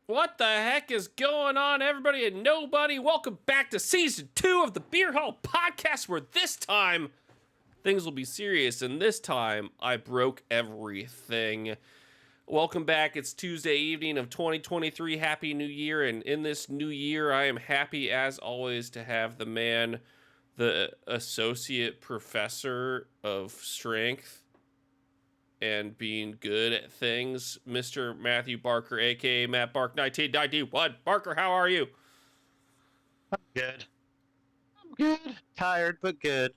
What the heck is going on, everybody and nobody? Welcome back to season 2 of the Beer Hall Podcast, where this time things will be serious, and this time I broke everything. Welcome back. It's Tuesday evening of 2023. Happy New Year, and in this new year, I am happy as always to have the man, the associate professor of strength and being good at things, Mr. Matthew Barker, aka Matt Bark 1991. Barker, how are you? Good. I'm good. Tired, but good.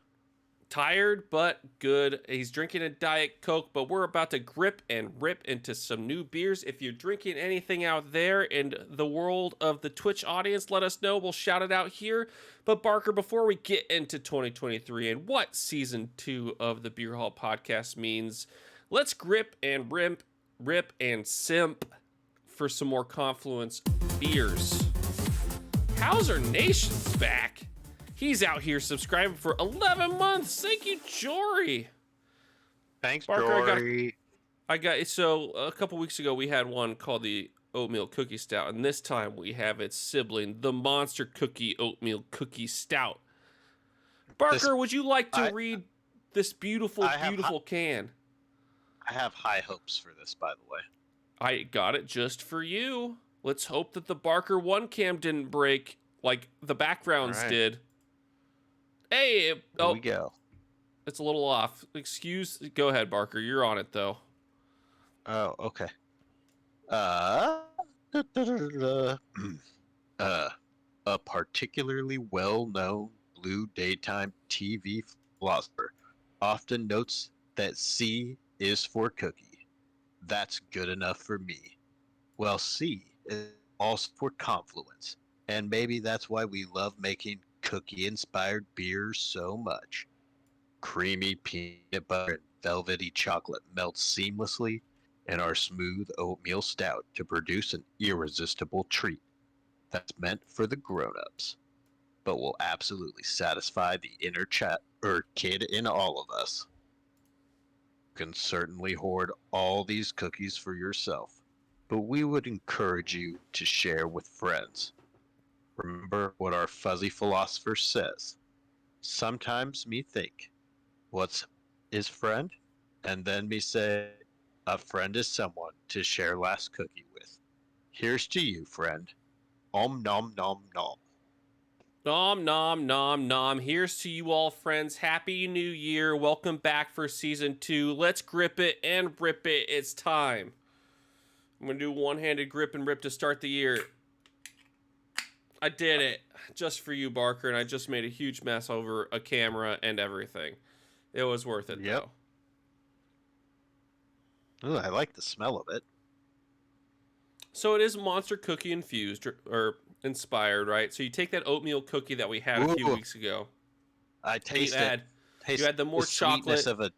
Tired but good. He's drinking a Diet Coke, but we're about to grip and rip into some new beers. If you're drinking anything out there in the world of the Twitch audience, let us know. We'll shout it out here. But Barker, before we get into 2023 and what season 2 of the Beer Hall Podcast means, let's grip and rip and simp for some more Confluence beers. Hauser Nation's back. He's out here subscribing for 11 months. Thank you, Jory. Thanks, Barker, Jory. I got so a couple weeks ago we had one called the Oatmeal Cookie Stout, and this time we have its sibling, the Monster Cookie Oatmeal Cookie Stout. Barker, would you like to read this beautiful can? I have high hopes for this, by the way. I got it just for you. Let's hope that the Barker one cam didn't break like the backgrounds did. Hey, Here we go. It's a little off. Go ahead, Barker. You're on it though. Oh, okay. A particularly well-known blue daytime TV philosopher often notes that C is for cookie. That's good enough for me. Well, C is also for Confluence, and maybe that's why we love making cookie-inspired beers so much. Creamy peanut butter and velvety chocolate melt seamlessly in our smooth oatmeal stout to produce an irresistible treat that's meant for the grown-ups, but will absolutely satisfy the inner kid in all of us. You can certainly hoard all these cookies for yourself, but we would encourage you to share with friends. Remember what our fuzzy philosopher says. Sometimes me think, what's his friend? And then me say, a friend is someone to share last cookie with. Here's to you, friend. Om nom nom nom. Nom nom nom nom. Here's to you all, friends. Happy New Year. Welcome back for season 2. Let's grip it and rip it. It's time. I'm going to do one-handed grip and rip to start the year. I did it just for you, Barker, and I just made a huge mess over a camera and everything. It was worth it, though. Ooh, I like the smell of it. So it is Monster Cookie infused or inspired, right? So you take that oatmeal cookie that we had a few weeks ago. I taste it. You add the more chocolate.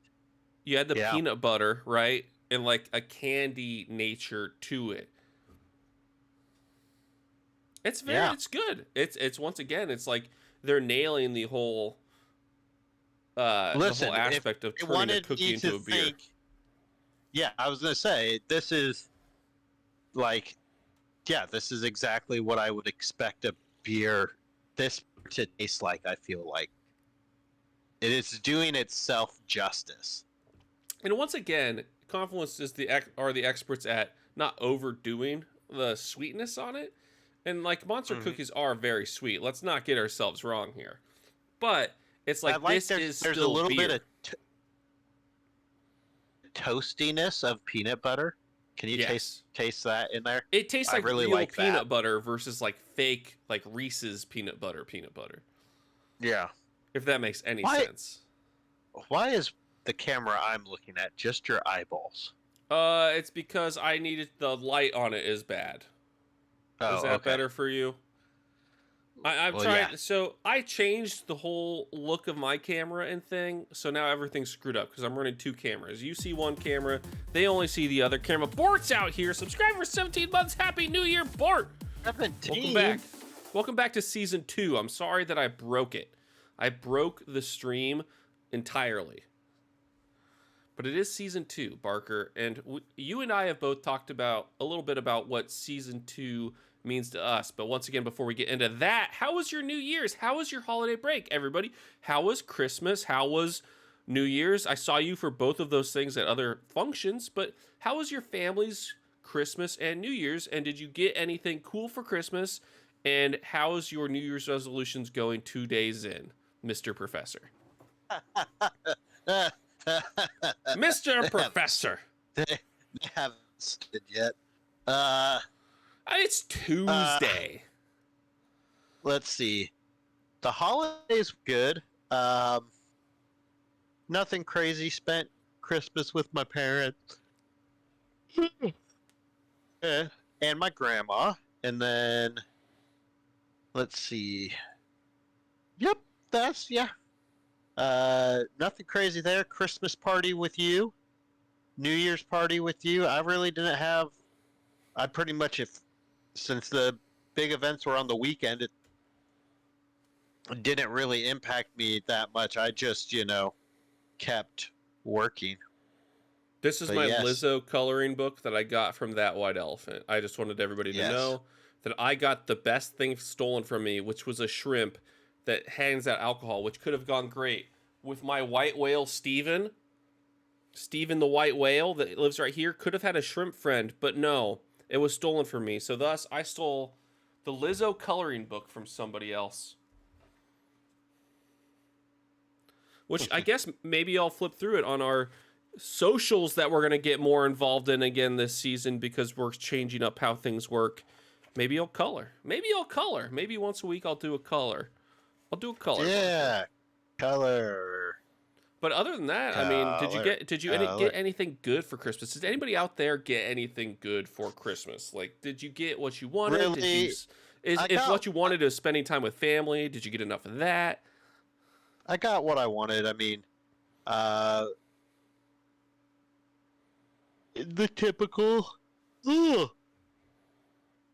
You add the peanut butter, right? And like a candy nature to it. It's it's good. It's once again, it's like they're nailing the whole the whole aspect of turning a cookie into a beer. Yeah, I was gonna say this is like, this is exactly what I would expect a beer this to taste like. I feel like it is doing itself justice. And once again, Confluence are the experts at not overdoing the sweetness on it. And like Monster cookies are very sweet. Let's not get ourselves wrong here. But it's like this is still there's a little beer. bit of toastiness of peanut butter. Can you taste that in there? It tastes like really real peanut butter versus like fake like Reese's peanut butter. Yeah. If that makes any sense. Why is the camera I'm looking at just your eyeballs? It's because I needed the light on it is bad. Is that better for you? I'm trying. Yeah. So I changed the whole look of my camera and thing. So now everything's screwed up because I'm running 2 cameras. You see one camera, they only see the other camera. Bort's out here. Subscribe for 17 months. Happy New Year, Bort. 17. Welcome back to season 2. I'm sorry that I broke it. I broke the stream entirely. but it is season 2, Barker, and you and I have both talked about a little bit about what season 2 means to us. But once again, before we get into that, how was your New Year's? How was your holiday break, everybody? How was Christmas? How was New Year's? I saw you for both of those things at other functions, but how was your family's Christmas and New Year's? And did you get anything cool for Christmas? And how is your New Year's resolutions going 2 days in, Mr. Professor? Mr. Professor. They haven't started yet. Uh, It's Tuesday. let's see. The holidays were good. Nothing crazy. Spent Christmas with my parents and my grandma, and then let's see. Yep, that's yeah. Nothing crazy there. Christmas party with you. New Year's party with you. I really didn't have. I pretty much, if since the big events were on the weekend, it didn't really impact me that much. I just, kept working. This is But my yes. Lizzo coloring book that I got from That White Elephant. I just wanted everybody to Yes. know that I got the best thing stolen from me, which was a shrimp that hands out alcohol, which could have gone great with my white whale, Steven. Steven the white whale that lives right here could have had a shrimp friend, but no, it was stolen from me. So thus, I stole the Lizzo coloring book from somebody else. Which I guess maybe I'll flip through it on our socials that we're going to get more involved in again this season because we're changing up how things work. Maybe I'll color. Maybe once a week I'll do a color. I'll do a color. Yeah, color. But other than that, I mean, did you Color. get anything good for Christmas? Did anybody out there get anything good for Christmas? Like, did you get what you wanted? Really, Did you, I if got- what you wanted is spending time with family? Did you get enough of that? I got what I wanted. I mean, the typical. Ugh,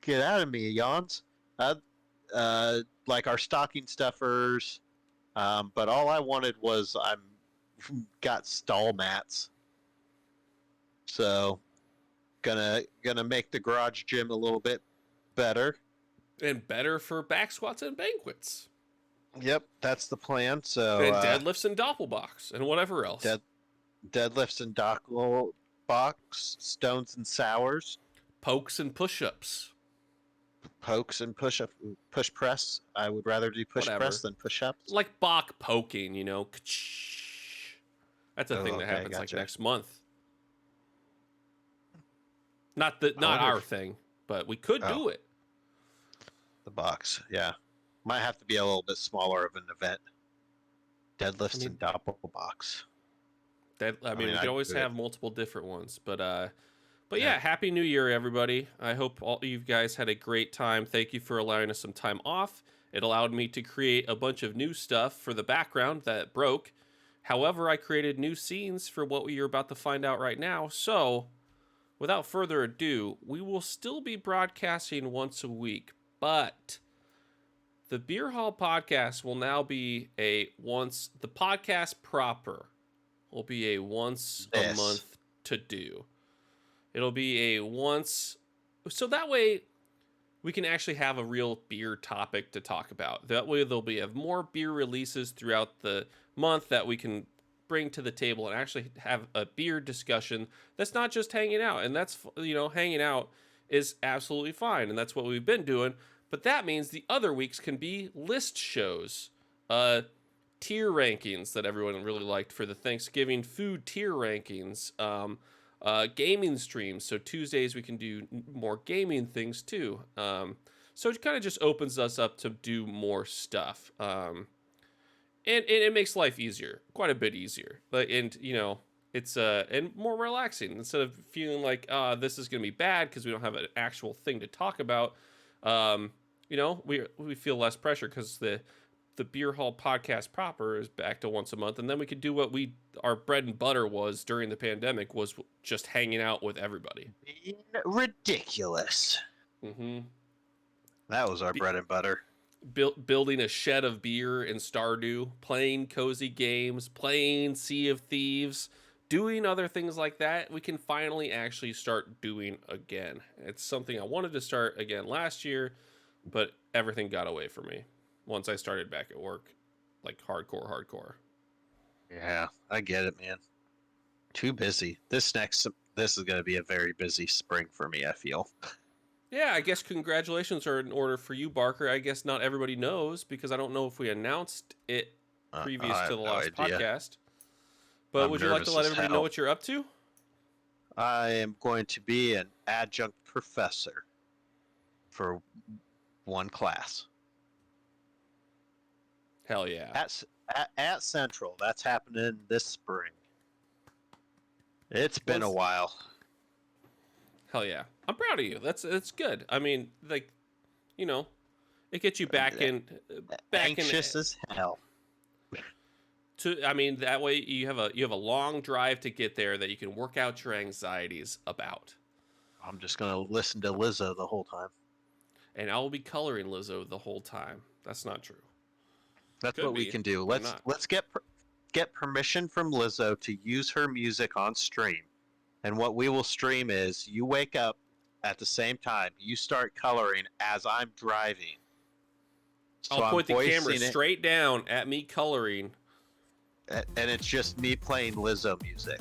get out of me, yawns. Like our stocking stuffers. But all I wanted was got stall mats. So, gonna make the garage gym a little bit better. And better for back squats and banquets. Yep, that's the plan. So And deadlifts and doppelbox and whatever else. deadlifts and dockle box, stones and sours, Pokes and push-ups. pokes and push press. I would rather do push Whatever. press than push ups. Like Bach poking, That's a thing Oh, that okay, happens like gotcha. next month. Not wonder our if- thing, but we could Oh. do it. The box, yeah, might have to be a little bit smaller of an event. Deadlifts I mean- and doppel box. That I mean, we I'd can always do it. have multiple different ones, but yeah, Yeah. Happy New Year, everybody! I hope all you guys had a great time. Thank you for allowing us some time off. It allowed me to create a bunch of new stuff for the background that broke. However, I created new scenes for what you're about to find out right now. So, without further ado, we will still be broadcasting once a week, but the Beer Hall podcast will now be the podcast proper will be a once a Yes. month to do. It'll be a once, so that way we can actually have a real beer topic to talk about. That way there'll be more beer releases throughout the month that we can bring to the table and actually have a beer discussion that's not just hanging out. And that's, hanging out is absolutely fine. And that's what we've been doing. But that means the other weeks can be list shows, tier rankings that everyone really liked for the Thanksgiving food tier rankings, gaming streams. So Tuesdays we can do more gaming things too. So it kind of just opens us up to do more stuff. And it makes life easier, quite a bit easier. It's and more relaxing instead of feeling like this is gonna be bad because we don't have an actual thing to talk about. We feel less pressure because the Beer Hall podcast proper is back to once a month, and then we could do what our bread and butter was during the pandemic, was just hanging out with everybody. Being ridiculous. Mm-hmm. That was our bread and butter. Building a shed of beer in Stardew, playing cozy games, playing Sea of Thieves, doing other things like that, we can finally actually start doing again. It's something I wanted to start again last year, but everything got away from me once I started back at work, like hardcore. Yeah, I get it, man. Too busy. This is going to be a very busy spring for me, I feel. Yeah, I guess congratulations are in order for you, Barker. I guess not everybody knows because I don't know if we announced it previous I to have the no last idea. podcast. But I'm would you like to nervous let as everybody know hell. what you're up to? I am going to be an adjunct professor for one class Hell yeah. at Central. That's happening this spring. It's been a Once- while. Hell yeah. I'm proud of you. That's good. I mean, like, you know, it gets you back in Anxious as hell. I mean, that way you have a long drive to get there that you can work out your anxieties about. I'm just gonna listen to Lizzo the whole time. And I will be coloring Lizzo the whole time. That's not true. That's Could what we be, can do. but not. Let's get permission from Lizzo to use her music on stream. And what we will stream is you wake up at the same time, you start coloring as I'm driving. So I'll I'm point the camera voicing it, straight down at me coloring. and it's just me playing Lizzo music.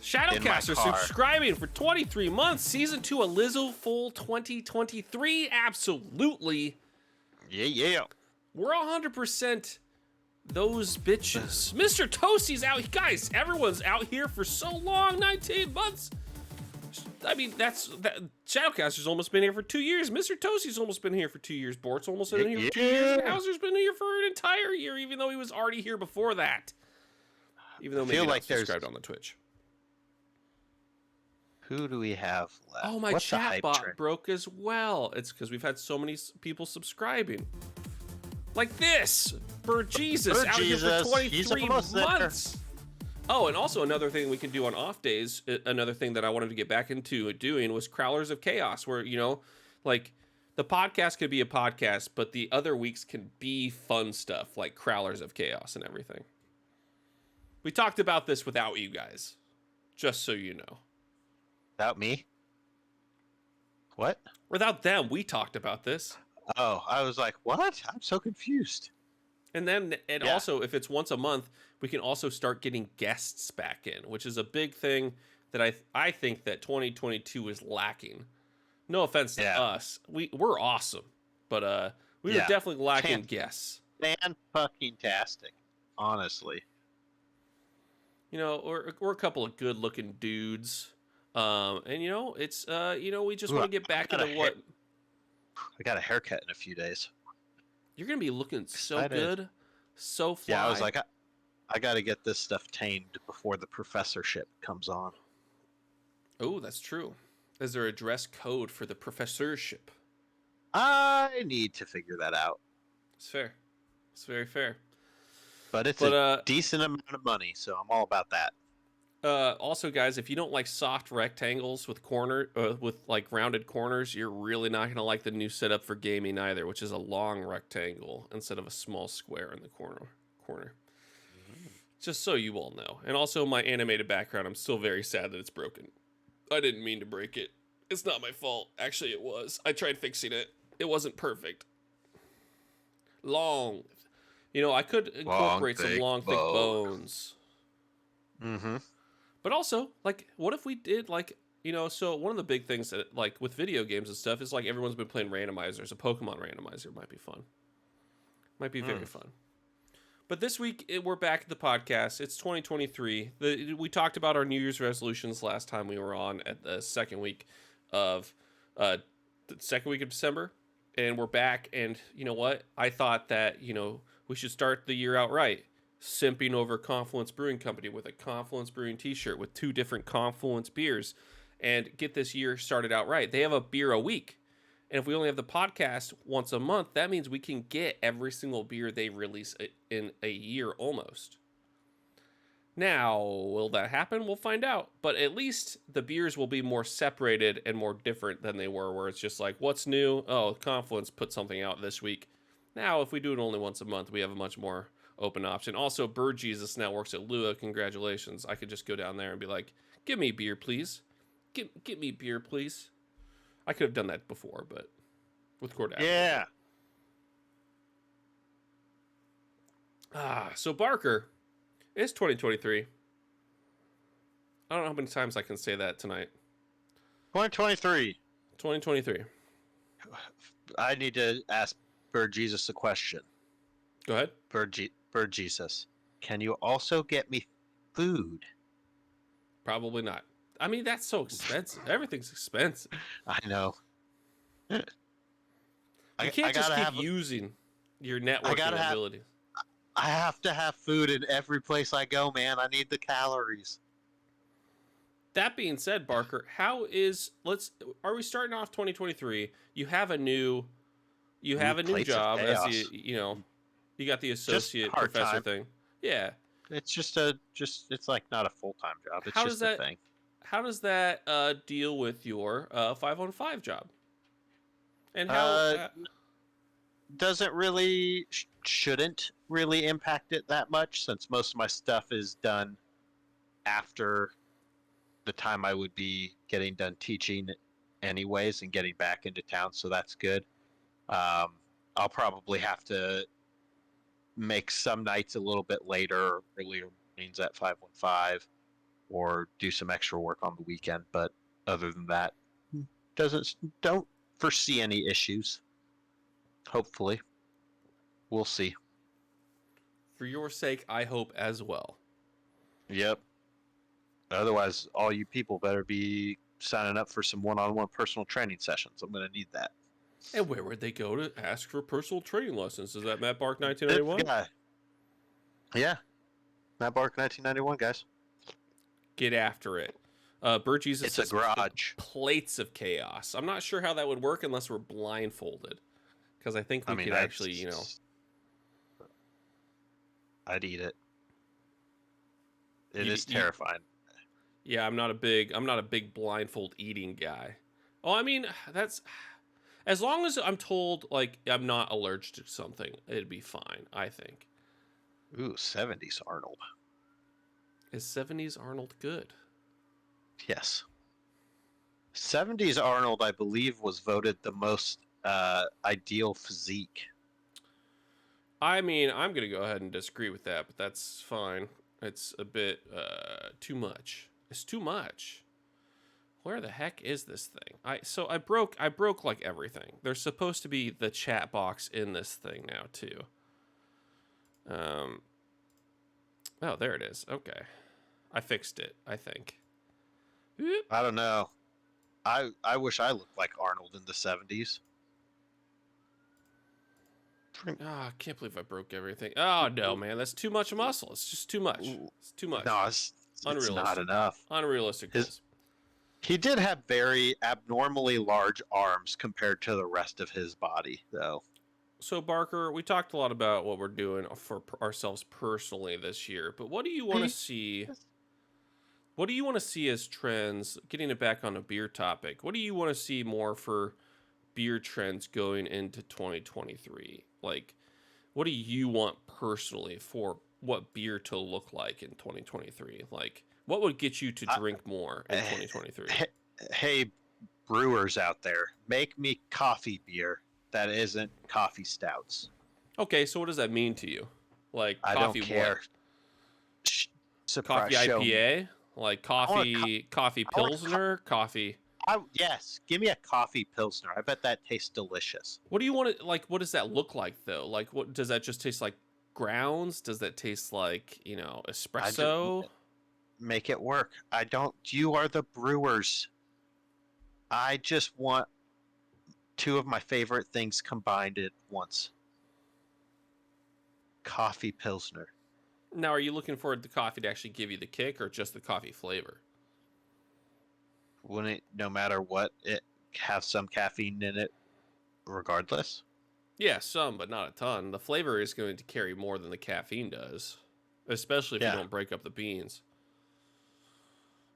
Shadowcaster car. subscribing for 23 months. Season 2 of Lizzo Full 2023. Absolutely. Yeah. We're 100% those bitches. Mr. Toasty's out. Guys, everyone's out here for so long. 19 months. I mean, Shadowcaster's almost been here for 2 years. Mr. Toasty's almost been here for 2 years. Bort's almost been here for 2 years. And Hauser's been here for an entire year, even though he was already here before that. Even though maybe feel not like there's- subscribed on the Twitch. Who do we have left? Oh, my What's the hype chatbot train? broke as well. It's because we've had so many people subscribing. Like this. For Jesus. Out here for 23 months. Oh, and also another thing we can do on off days, another thing that I wanted to get back into doing was Crowlers of Chaos, where, you know, like the podcast could be a podcast, but the other weeks can be fun stuff like Crowlers of Chaos and everything. We talked about this without you guys, just so you know. Without me? What? Without them, we talked about this. Oh, I was like, what? I'm so confused. And then, and Yeah. also, if it's once a month, we can also start getting guests back in, which is a big thing that I think that 2022 is lacking. No offense to us, we're awesome, but we were definitely lacking guests. Fan-fucking-tastic, honestly. You know, we're a couple of good-looking dudes, and you know, it's you know, we just want to get back into what I got a haircut in a few days. you're gonna be looking so Excited. good, so fly. Yeah, I was like, I got to get this stuff tamed before the professorship comes on. oh, that's true. Is there a dress code for the professorship? I need to figure that out. It's fair. It's very fair. But it's But a decent amount of money, so I'm all about that. also, guys, if you don't like soft rectangles with with like rounded corners, you're really not gonna like the new setup for gaming either, which is a long rectangle instead of a small square in the corner. Just so you all know. And also, my animated background, I'm still very sad that it's broken. I didn't mean to break it. It's not my fault. Actually, it was. I tried fixing it. It wasn't perfect. Long. You know, I could incorporate some long, thick bones. Mm-hmm. But also, like, what if we did, like, you know, so one of the big things that, like, with video games and stuff is, like, everyone's been playing randomizers. A Pokemon randomizer might be fun. Might be very fun. But this week, we're back at the podcast. It's 2023. We talked about our New Year's resolutions last time we were on at the second week of December. And we're back. And you know what? I thought that, you know, we should start the year out right. Simping over Confluence Brewing Company with a Confluence Brewing t-shirt with 2 different Confluence beers and get this year started out right. They have a beer a week. And if we only have the podcast once a month, that means we can get every single beer they release in a year almost. Now, will that happen? We'll find out. But at least the beers will be more separated and more different than they were, where it's just like, what's new? Oh, Confluence put something out this week. Now, if we do it only once a month, we have a much more open option. Also, Bird Jesus now works at Lua. Congratulations. I could just go down there and be like, give me beer, please. Get me beer, please. I could have done that before, but with Cord Yeah. So Barker, it's 2023. I don't know how many times I can say that tonight. 2023. 2023. I need to ask Bird Jesus a question. Go ahead. Bird Jesus, can you also get me food? Probably not. I mean, that's so expensive. Everything's expensive. I know. You can't just keep using your networking ability. I have to have food in every place I go, man. I need the calories. That being said, Barker, are we starting off 2023? You have a new job as you got the associate professor thing. Yeah. It's it's like not a full-time job. It's just a thing. How does that deal with your 515 job? And how doesn't really shouldn't really impact it that much, since most of my stuff is done after the time I would be getting done teaching anyways and getting back into town, so that's good. I'll probably have to make some nights a little bit later or earlier mornings at 515, or do some extra work on the weekend, but other than that, don't foresee any issues. Hopefully. We'll see. For your sake, I hope as well. Yep. Otherwise, all you people better be signing up for some one-on-one personal training sessions. I'm going to need that. And where would they go to ask for personal training lessons? Is that Matt Bark 1991? Yeah. Matt Bark 1991, guys. Get after it. Bird Jesus it's a garage. Plates of chaos. I'm not sure how that would work unless we're blindfolded. Because I think we could actually, I'd eat it. It is terrifying. Yeah, I'm not a big blindfold eating guy. Oh, I mean, that's as long as I'm told like I'm not allergic to something, it'd be fine, I think. Ooh, 70s Arnold. Is 70s Arnold good? Yes. 70s Arnold, I believe, was voted the most ideal physique. I mean, I'm going to go ahead and disagree with that, but that's fine. It's a bit too much. It's too much. Where the heck is this thing? I broke like everything. There's supposed to be the chat box in this thing now too. Oh, there it is. Okay. I fixed it, I think. I don't know. I wish I looked like Arnold in the 70s. Oh, I can't believe I broke everything. Oh, no, man. That's too much muscle. It's just too much. It's too much. No, it's not enough. Unrealistic. He did have very abnormally large arms compared to the rest of his body, though. So, Barker, we talked a lot about what we're doing for ourselves personally this year, but what do you want to see? What do you want to see as trends? Getting it back on a beer topic, what do you want to see more for beer trends going into 2023? Like, what do you want personally for what beer to look like in 2023? Like, what would get you to drink more in 2023? Hey, brewers out there, make me coffee beer that isn't coffee stouts. Okay, so what does that mean to you? Like, I coffee don't care. Coffee IPA? Like coffee Pilsner? Coffee... Yes, give me a coffee Pilsner. I bet that tastes delicious. What do you want to, like, what does that look like, though? Like, what does that just taste like grounds? Does that taste like, espresso? Make it work. You are the brewers. I just want two of my favorite things combined at once. Coffee Pilsner. Now, are you looking for the coffee to actually give you the kick or just the coffee flavor? Wouldn't it, no matter what, it have some caffeine in it regardless? Yeah, some, but not a ton. The flavor is going to carry more than the caffeine does, especially if you don't break up the beans.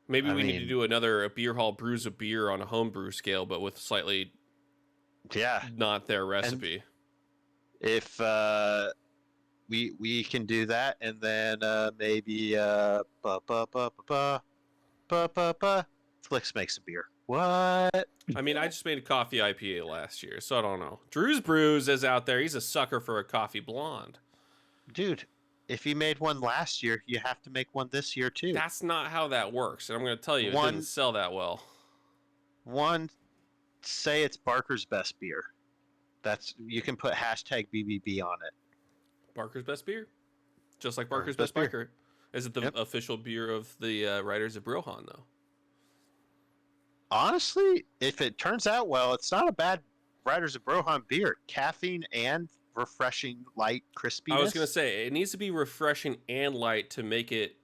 Maybe we need to do a beer hall brews a beer on a homebrew scale, but with slightly not their recipe. And if we can do that, and then maybe Flicks makes a beer. What? I mean, I just made a coffee IPA last year, so I don't know. Drew's Brews is out there. He's a sucker for a coffee blonde. Dude, if you made one last year, you have to make one this year too. That's not how that works, and I'm going to tell you, it didn't sell that well. One, say it's Barker's best beer. That's you can put hashtag BBB on it. Barker's best beer, just like Barker's best biker. Is it the official beer of the Riders of Brohan, though? Honestly, if it turns out well, it's not a bad Riders of Brohan beer. Caffeine and refreshing light crispiness. I was gonna say it needs to be refreshing and light to make it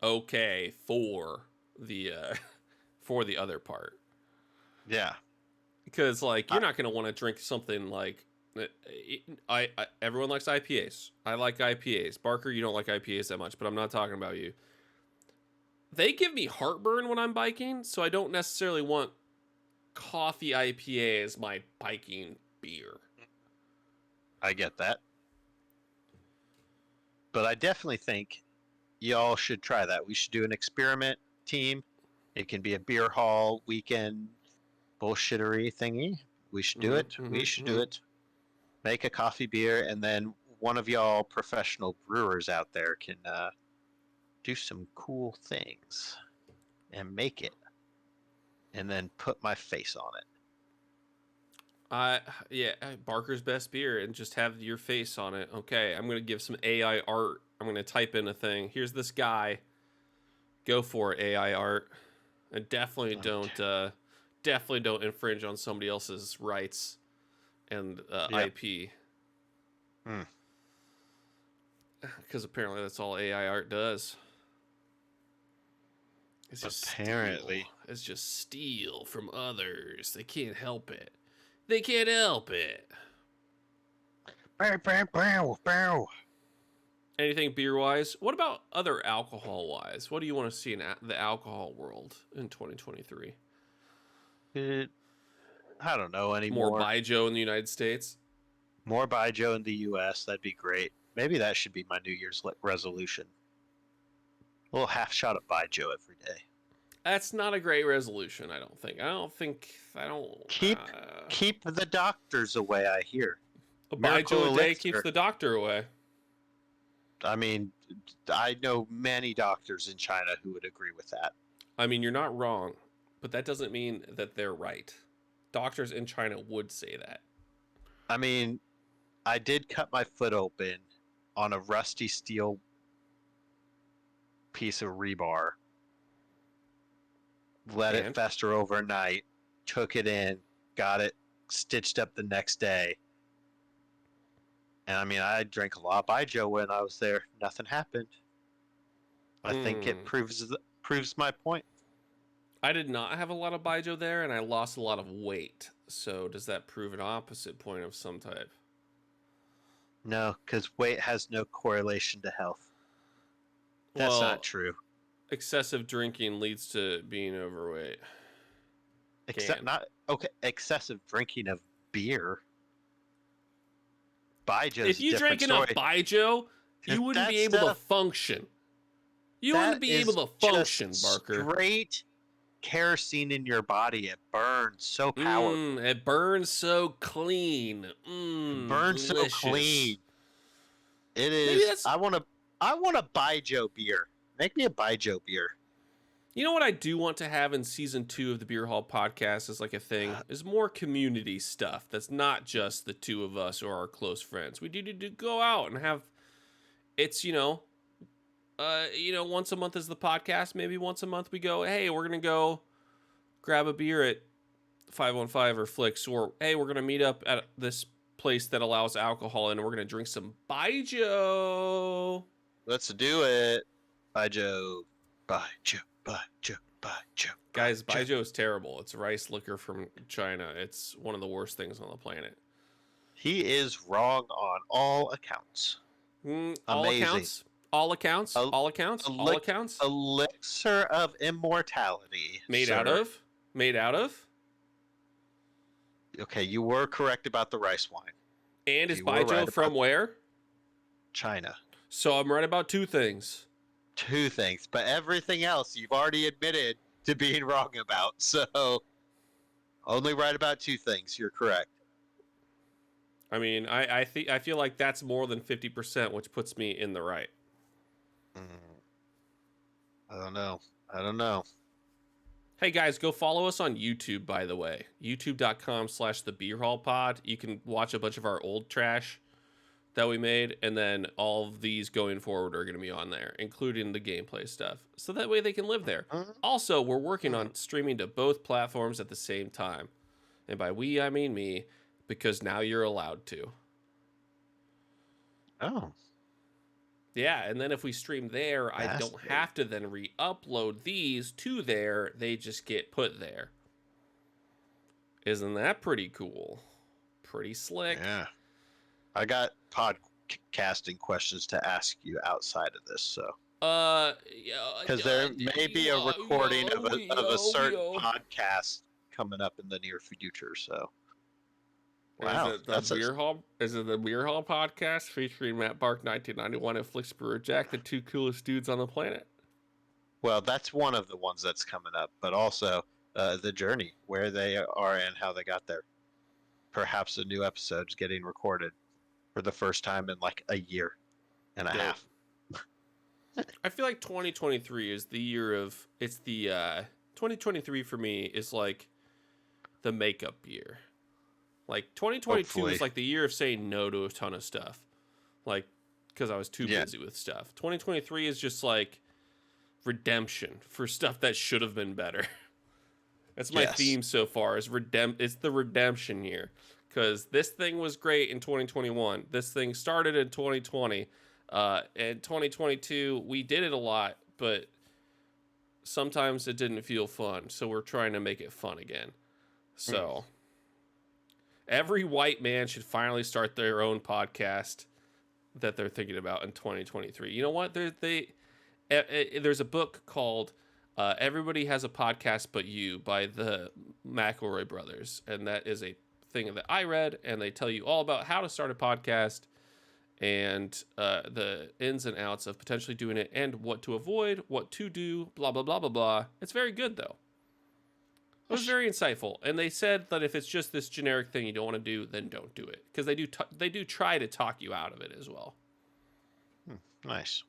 okay for the other part. Yeah, because like you're not gonna want to drink something like I everyone likes IPAs. I like IPAs. Barker, you don't like IPAs that much, but I'm not talking about you. They give me heartburn when I'm biking, so I don't necessarily want coffee IPA as my biking beer. I get that. But I definitely think y'all should try that. We should do an experiment team. It can be a beer hall weekend bullshittery thingy. We should do it. We should do it. Make a coffee beer, and then one of y'all professional brewers out there can do some cool things and make it, and then put my face on it. Yeah, Barker's best beer, and just have your face on it. Okay, I'm gonna give some AI art. I'm gonna type in a thing. Here's this guy. Go for it, AI art. And definitely don't infringe on somebody else's rights and IP. Because apparently that's all AI art does. It's just apparently it's just steal from others. They can't help it. They can't help it. Bow. Anything beer wise? What about other alcohol wise? What do you want to see in the alcohol world in 2023? I don't know anymore. More Baijiu in the United States. More Baijiu in the U.S. That'd be great. Maybe that should be my New Year's resolution. A little half shot of Baijiu every day. That's not a great resolution, I don't think. Keep the doctors away, I hear. A Baijiu a day keeps the doctor away. I mean, I know many doctors in China who would agree with that. I mean, you're not wrong, but that doesn't mean that they're right. Doctors in China would say that. I mean, I did cut my foot open on a rusty steel piece of rebar. Let it fester overnight, took it in, got it stitched up the next day. And I mean, I drank a lot of Baijiu when I was there. Nothing happened. I think it proves my point. I did not have a lot of Baijiu there, and I lost a lot of weight. So does that prove an opposite point of some type? No, because weight has no correlation to health. That's not true. Excessive drinking leads to being overweight. Excessive drinking of beer. Baijiu. If you drank enough Baijiu, you wouldn't be able to function. You wouldn't be able to function, Barker. Straight kerosene in your body. It burns so powerful. It burns so clean. Burns so clean. It is. I want a Baijiu beer. Make me a Baijiu beer. You know what I do want to have in season 2 of the Beer Hall podcast is like a thing is more community stuff. That's not just the two of us or our close friends. We need to go out and have. It's once a month is the podcast. Maybe once a month we go. Hey, we're gonna go grab a beer at 515 or Flicks, or hey, we're gonna meet up at this place that allows alcohol and we're gonna drink some Baijiu. Let's do it. Baijiu. Guys, Baijiu is terrible. It's rice liquor from China. It's one of the worst things on the planet. He is wrong on all accounts. Amazing. All accounts. Elixir of immortality. Made out of? Okay, you were correct about the rice wine. And is Baijiu from where? China. So I'm right about two things. Two things, but everything else you've already admitted to being wrong about. So only right about two things. You're correct. I mean, I feel like that's more than 50%, which puts me in the right. Mm, I don't know. I don't know. Hey guys, go follow us on YouTube, by the way. YouTube.com/thebeerhallpod. You can watch a bunch of our old trash that we made, and then all of these going forward are going to be on there, including the gameplay stuff. So that way they can live there. Also, we're working on streaming to both platforms at the same time. And by we, I mean me, because now you're allowed to. Oh, Yeah, and then if we stream there, I don't fascinating. have to then re-upload these to there. They just get put there. Isn't that pretty cool? Pretty slick. Yeah. I got podcasting questions to ask you outside of this, so because there may be a recording of a certain podcast coming up in the near future. So wow, Is it the Beer Hall podcast featuring Matt Bark, 1991, and Flix Brewer Jack, the two coolest dudes on the planet? well, that's one of the ones that's coming up, but also the journey, where they are and how they got there. Perhaps a new episode's getting recorded for the first time in like a year and a half. I feel like 2023 is the year of 2023 for me is like the makeup year. Like 2022 Hopefully. is like the year of saying no to a ton of stuff. Like because I was too busy with stuff. 2023 is just like redemption for stuff that should have been better. That's my theme so far is it's the redemption year. Because this thing was great in 2021. This thing started in 2020. In 2022, we did it a lot, but sometimes it didn't feel fun. So we're trying to make it fun again. So every white man should finally start their own podcast that they're thinking about in 2023. You know what? There's a book called Everybody Has a Podcast But You by the McElroy brothers. And that is a thing that I read, and they tell you all about how to start a podcast and the ins and outs of potentially doing it and what to avoid, what to do, blah, blah, blah, blah, blah. It's very good, though. It was very insightful. And they said that if it's just this generic thing you don't want to do, then don't do it. Because they do try to talk you out of it as well. Nice.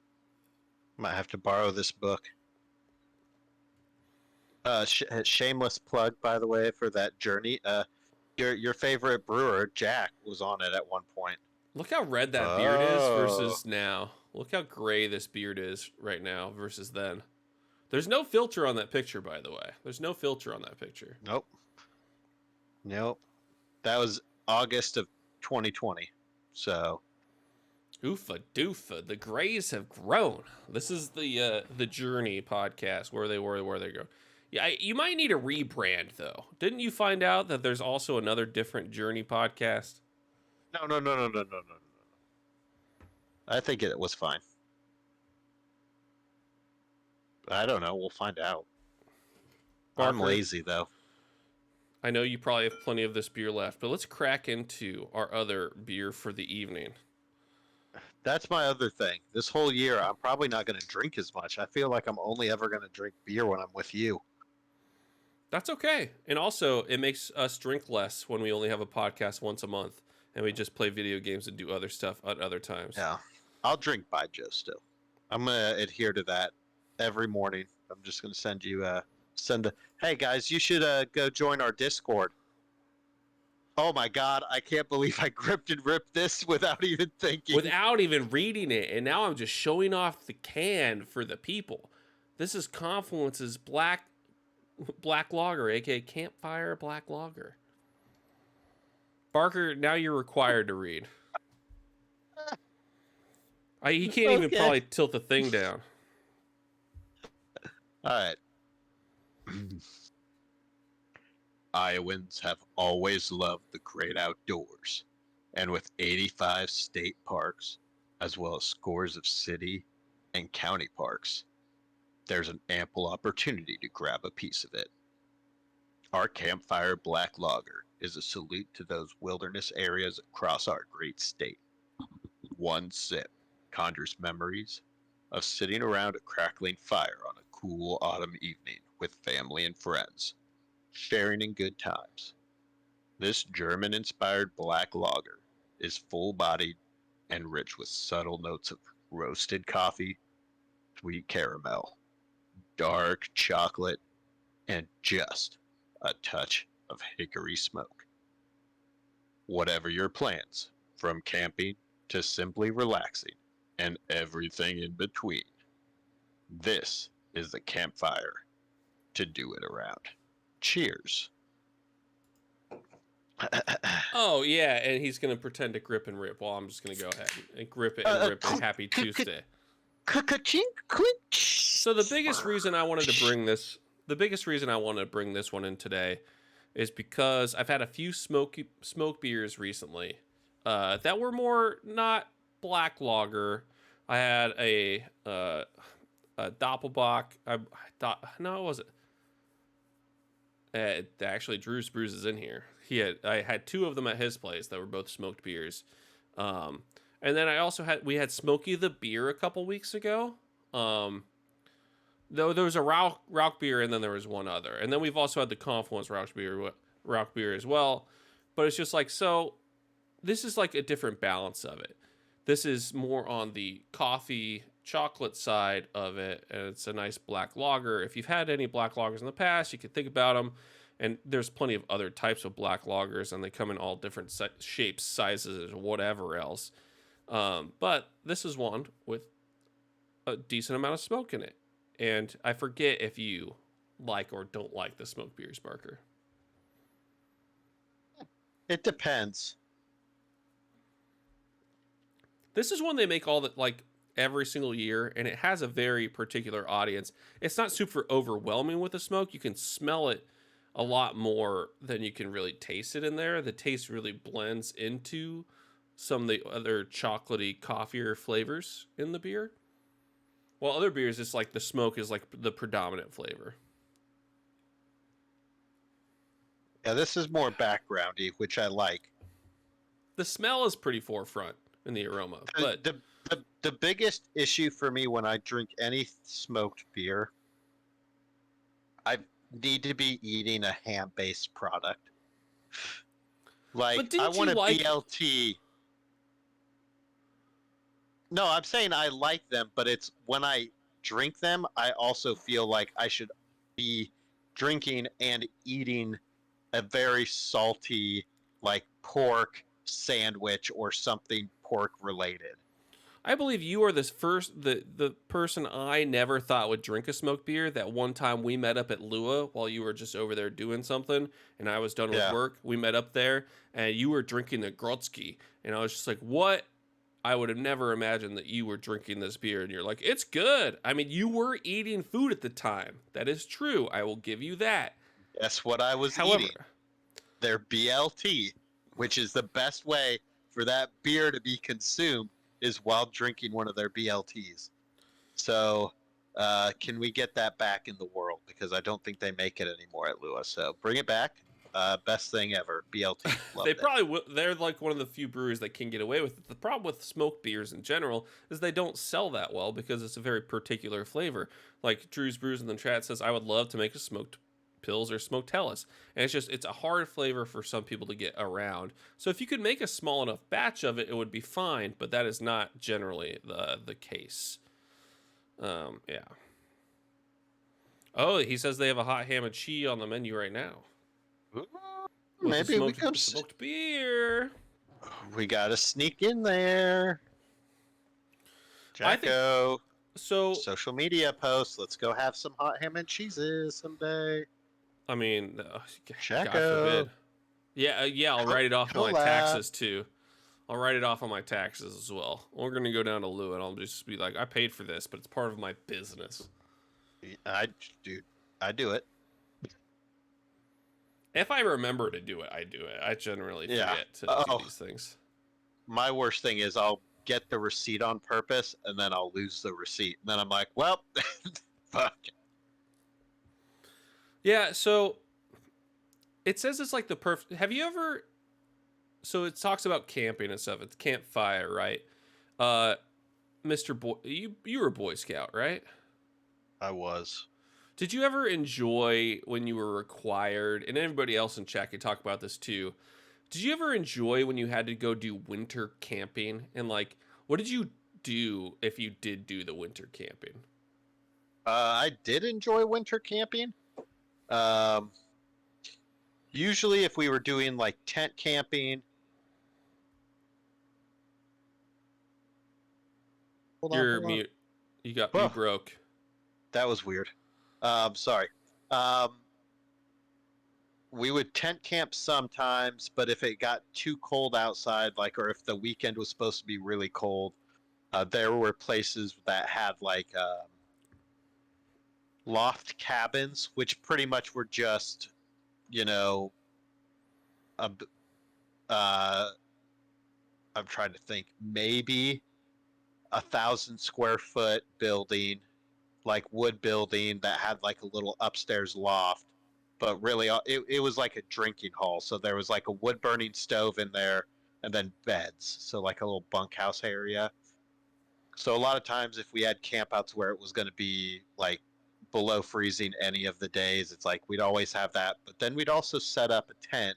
Might have to borrow this book. Shameless plug, by the way, for that journey. Your favorite brewer, Jack, was on it at one point. Look how red that beard is versus now. Look how gray this beard is right now versus then. There's no filter on that picture, by the way. There's no filter on that picture. Nope. That was August of 2020. So. Oofa doofa. The grays have grown. This is the Journey podcast, where they were, where they go. Yeah, you might need a rebrand, though. Didn't you find out that there's also another different Journey podcast? No. I think it was fine. I don't know. We'll find out. Barker, I'm lazy, though. I know you probably have plenty of this beer left, but let's crack into our other beer for the evening. That's my other thing. This whole year, I'm probably not going to drink as much. I feel like I'm only ever going to drink beer when I'm with you. That's okay. And also, it makes us drink less when we only have a podcast once a month and we just play video games and do other stuff at other times. Yeah. I'll drink by Joe still. I'm going to adhere to that every morning. I'm just going to send you hey guys, you should go join our Discord. Oh my God, I can't believe I gripped and ripped this without even thinking. Without even reading it. And now I'm just showing off the can for the people. This is Confluence's Black Lager, aka Campfire Black Lager. Barker, now you're required to read. He can't even probably tilt the thing down. All right. Iowans have always loved the great outdoors, and with 85 state parks, as well as scores of city and county parks, there's an ample opportunity to grab a piece of it. Our Campfire Black Lager is a salute to those wilderness areas across our great state. One sip, conjures memories of sitting around a crackling fire on a cool autumn evening with family and friends, sharing in good times. This German inspired black lager is full bodied and rich with subtle notes of roasted coffee, sweet caramel, dark chocolate, and just a touch of hickory smoke. Whatever your plans, from camping to simply relaxing and everything in between, this is the campfire to do it around. Cheers. Oh yeah, and he's gonna pretend to grip and rip. Well, I'm just gonna go ahead and grip it and rip it. Happy Tuesday. So the biggest reason I wanted to bring this, one in today, is because I've had a few smoke beers recently, that were more not black lager. I had a Doppelbock. I thought no, it wasn't. Actually, Drew's Brews is in here. I had two of them at his place that were both smoked beers, and then we had Smokey the beer a couple weeks ago. Though there was a Rauch beer, and then there was one other, and then we've also had the Confluence Rauch beer as well. But it's just like, so this is like a different balance of it. This is more on the coffee chocolate side of it, and it's a nice black lager. If you've had any black lagers in the past, you could think about them. And there's plenty of other types of black lagers, and they come in all different shapes, sizes, whatever else. But this is one with a decent amount of smoke in it. And I forget if you like or don't like the smoked beers, Barker. It depends. This is one they make every single year, and it has a very particular audience. It's not super overwhelming with the smoke. You can smell it a lot more than you can really taste it in there. The taste really blends into some of the other chocolatey, coffeeier flavors in the beer. While other beers, it's like the smoke is like the predominant flavor. Yeah, this is more backgroundy, which I like. The smell is pretty forefront in the aroma, but the biggest issue for me when I drink any smoked beer, I need to be eating a ham-based product. Like, I want a BLT. No, I'm saying I like them, but it's when I drink them, I also feel like I should be drinking and eating a very salty, like pork sandwich or something pork related. I believe you are the person I never thought would drink a smoked beer. That one time we met up at Lua while you were just over there doing something, and I was done with work. We met up there, and you were drinking the Grodzki, and I was just like, "What?" I would have never imagined that you were drinking this beer, and you're like, "It's good." I mean, you were eating food at the time. That is true. I will give you that. That's what I was eating. Their BLT, which is the best way for that beer to be consumed, is while drinking one of their BLTs. So, can we get that back in the world? Because I don't think they make it anymore at Lua. So bring it back. Best thing ever. BLT. They probably will. They're like one of the few breweries that can get away with it. The problem with smoked beers in general is they don't sell that well because it's a very particular flavor. Like Drew's Brews in the chat says, I would love to make a smoked Pils or smoked Helles. And it's a hard flavor for some people to get around. So if you could make a small enough batch of it, it would be fine, but that is not generally the case. Yeah. Oh, he says they have a hot ham and cheese on the menu right now. Maybe we can smoked beer. We gotta sneak in there. Jacko. So social media posts. Let's go have some hot ham and cheeses someday. I mean, Jacko. God forbid. Yeah. I'll write it off on my taxes too. I'll write it off on my taxes as well. We're gonna go down to Lou, and I'll just be like, I paid for this, but it's part of my business. I do it. If I remember to do it, I do it. I generally forget to do these things. My worst thing is I'll get the receipt on purpose, and then I'll lose the receipt. And then I'm like, well, fuck. Yeah, so it says it's like the perfect... Have you ever... So it talks about camping and stuff. It's campfire, right? Mr. Boy, you were a Boy Scout, right? I was. Did you ever enjoy when you were required, and everybody else in chat can talk about this too? Did you ever enjoy when you had to go do winter camping? And like, what did you do if you did do the winter camping? I did enjoy winter camping. Um, Usually, if we were doing like tent camping, You're hold on. mute. You Oh, broke. that was weird. Sorry. Um, we would tent camp sometimes, but if it got too cold outside, like, or if the weekend was supposed to be really cold, there were places that had like loft cabins, which pretty much were just, you know, a, uh, I'm trying to think, maybe 1,000 square foot building, like wood building that had like a little upstairs loft, but really it was like a drinking hall. So there was like a wood burning stove in there and then beds. So like a little bunkhouse area. So a lot of times if we had campouts where it was going to be like below freezing any of the days, it's like we'd always have that. But then we'd also set up a tent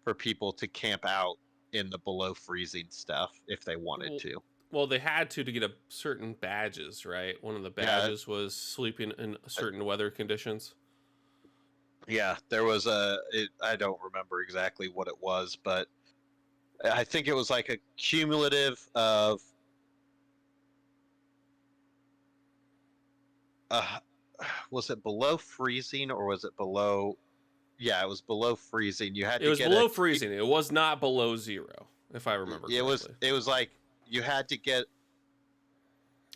for people to camp out in the below freezing stuff if they wanted Well, to. well, they had to get a certain badges, right? One of the Yeah, badges was sleeping in certain weather conditions. yeah, there was I don't remember exactly what it was, but I think it was like a cumulative of uh was it below freezing or was it below, yeah, it was below freezing. You had It to was get below freezing. It was not below zero, if I remember correctly. it was like you had to get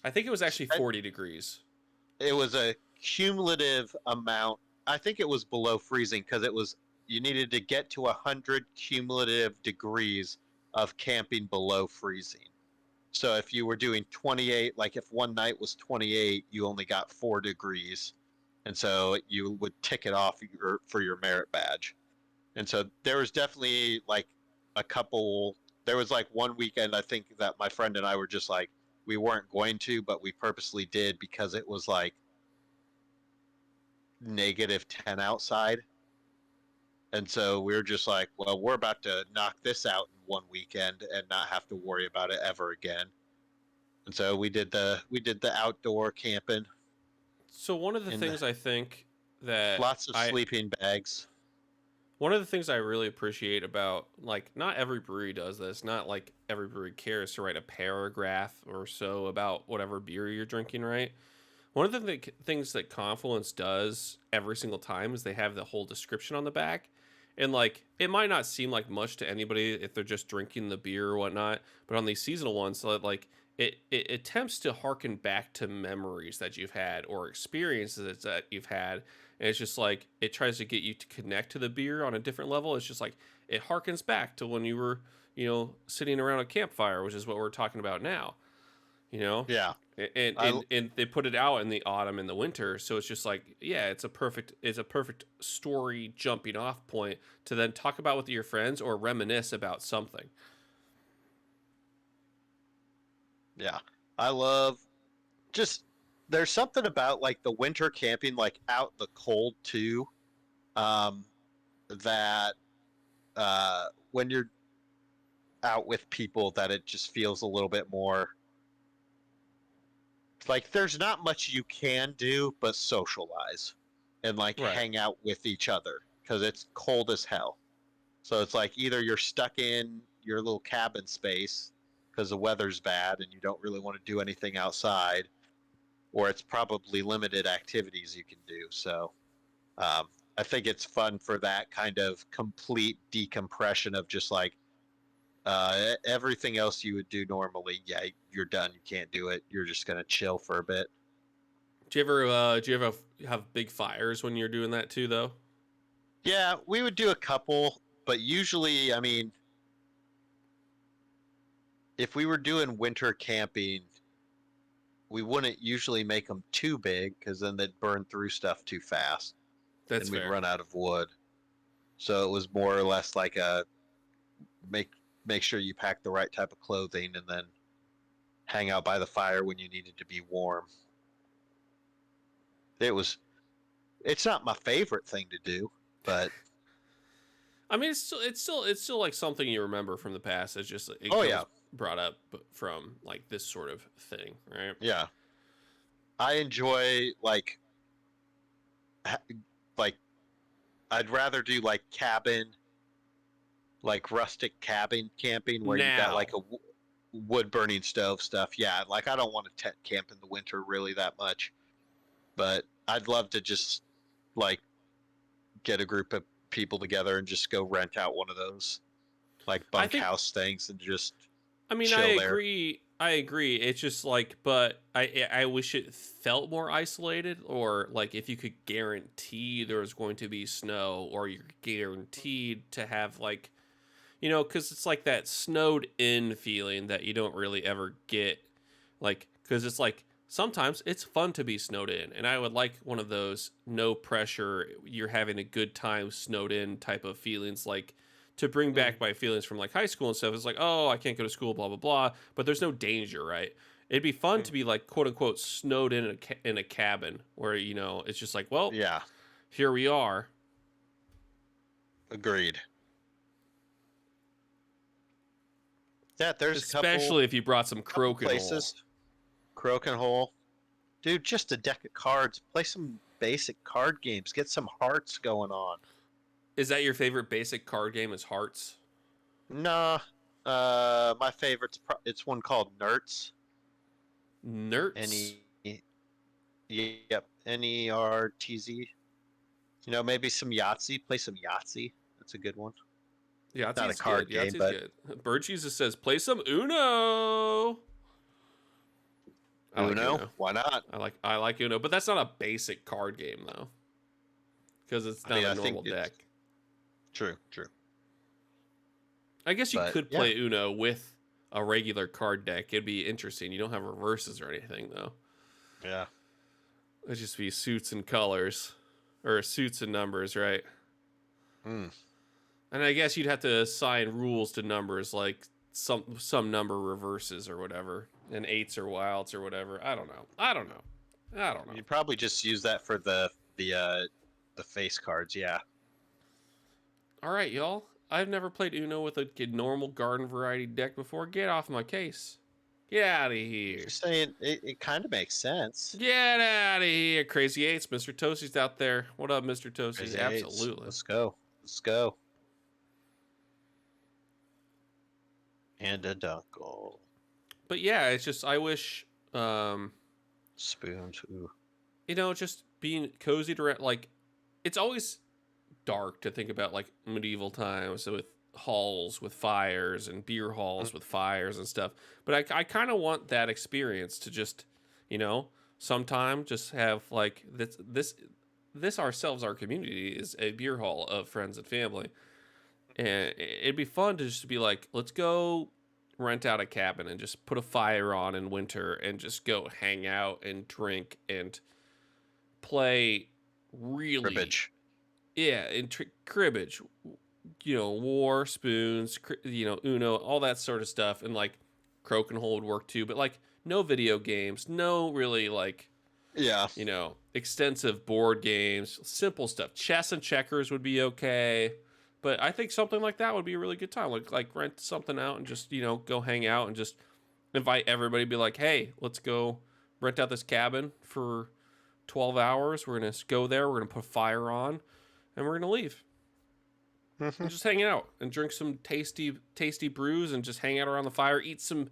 I think it was actually 40 degrees. it was a cumulative amount. I think it was below freezing because it was you needed to get to 100 cumulative degrees of camping below freezing. So if you were doing 28, like if one night was 28, you only got 4 degrees. And so you would tick it off for your merit badge. And so there was definitely like a couple, there was like one weekend, I think that my friend and I were just like, we weren't going to, but we purposely did because it was like -10 outside. And so we were just like, well, we're about to knock this out in one weekend and not have to worry about it ever again. And so we did the outdoor camping So one of the in things I think that lots of I sleeping bags. one of the things I really appreciate about, like, not every brewery does this, not like every brewery cares to write a paragraph or so about whatever beer you're drinking, right? One of the things that Confluence does every single time is they have the whole description on the back. And like, it might not seem like much to anybody if they're just drinking the beer or whatnot, but on these seasonal ones, so that like it attempts to harken back to memories that you've had or experiences that you've had. And it's just like it tries to get you to connect to the beer on a different level. It's just like it harkens back to when you were, sitting around a campfire, which is what we're talking about now, you know? Yeah, and I and and they put it out in the autumn and the winter, so it's just like, yeah, it's a perfect story jumping off point to then talk about with your friends or reminisce about something. yeah, I love just there's something about like the winter camping, like out in the cold too. Um, that when you're out with people, that it just feels a little bit more like there's not much you can do but socialize and like Right. hang out with each other because it's cold as hell. So it's like either you're stuck in your little cabin space because the weather's bad and you don't really want to do anything outside, or it's probably limited activities you can do. So um, I think it's fun for that kind of complete decompression of just like everything else you would do normally. Yeah, you're done. You can't do it. You're just gonna chill for a bit. Do you ever have big fires when you're doing that too, though? Yeah, we would do a couple, but usually, I mean, if we were doing winter camping, we wouldn't usually make them too big because then they'd burn through stuff too fast That's and we'd fair. run out of wood. So it was more or less like a make make sure you pack the right type of clothing and then hang out by the fire when you needed to be warm. It's not my favorite thing to do, but I mean, it's still like something you remember from the past. It's just it oh was yeah, brought up from like this sort of thing, right? yeah. I enjoy like I'd rather do like cabin, like rustic cabin camping where you got Now, like a wood burning stove stuff. Yeah, like I don't want to tent camp in the winter really that much, but I'd love to just like get a group of people together and just go rent out one of those like I think bunkhouse things and just I mean, I chill there. agree. I agree. It's just like, but I wish it felt more isolated, or like if you could guarantee there was going to be snow, or you're guaranteed to have like, because it's like that snowed in feeling that you don't really ever get, like, because it's like sometimes it's fun to be snowed in, and I would like one of those no pressure, you're having a good time snowed in type of feelings, like to bring back my feelings from like high school and stuff. It's like, oh, I can't go to school, blah blah blah, but there's no danger, right? It'd be fun to be like quote unquote snowed in in a cabin where it's just like, well, Yeah, here we are. agreed. Yeah, there's a couple Especially if you brought some croaking places. Croaking Hole. Dude, just a deck of cards. Play some basic card games. Get some hearts going on. Is that your favorite basic card game? Is Hearts? Nah. My favorite's it's one called Nertz. Nerds. Yep. Nertz. Maybe some Yahtzee. Play some Yahtzee. That's a good one. Yeah, Not a card game, but good. Bird Jesus says play some Uno. I like Uno. Why not? I like Uno, but that's not a basic card game though, because it's not a normal deck. True. I guess you could play Uno with a regular card deck. It'd be interesting. You don't have reverses or anything though. Yeah. It'd just be suits and colors, or suits and numbers, right? Hmm. And I guess you'd have to assign rules to numbers, like some number reverses or whatever, and eights or wilds or whatever. I don't know. You'd probably just use that for the face cards. Yeah. All right, y'all. I've never played Uno with a normal garden variety deck before. Get off my case. Get out of here. You're saying it kind of makes sense. Get out of here, Crazy Eights. Mr. Toasty's out there. What up, Mr. Toasty? Crazy Absolutely. Let's go. And a dunkle. But yeah, it's just I wish Spoon too. just being cozy to like it's always dark to think about like medieval times with halls with fires and beer halls with fires and stuff. But I kind of want that experience to just, sometime just have like this ourselves, our community is a beer hall of friends and family. And it'd be fun to just be like, let's go rent out a cabin and just put a fire on in winter and just go hang out and drink and play really Cribbage. Yeah, and cribbage, war, spoons, Uno, all that sort of stuff. And like Croak and Hole would work too, but like no video games, no really like, Yeah. extensive board games, simple stuff. Chess and checkers would be okay. But I think something like that would be a really good time. Like rent something out and just, go hang out and just invite everybody, be like, hey, let's go rent out this cabin for 12 hours. We're going to go there. We're going to put fire on and we're going to leave. And just hang out and drink some tasty brews and just hang out around the fire, eat some,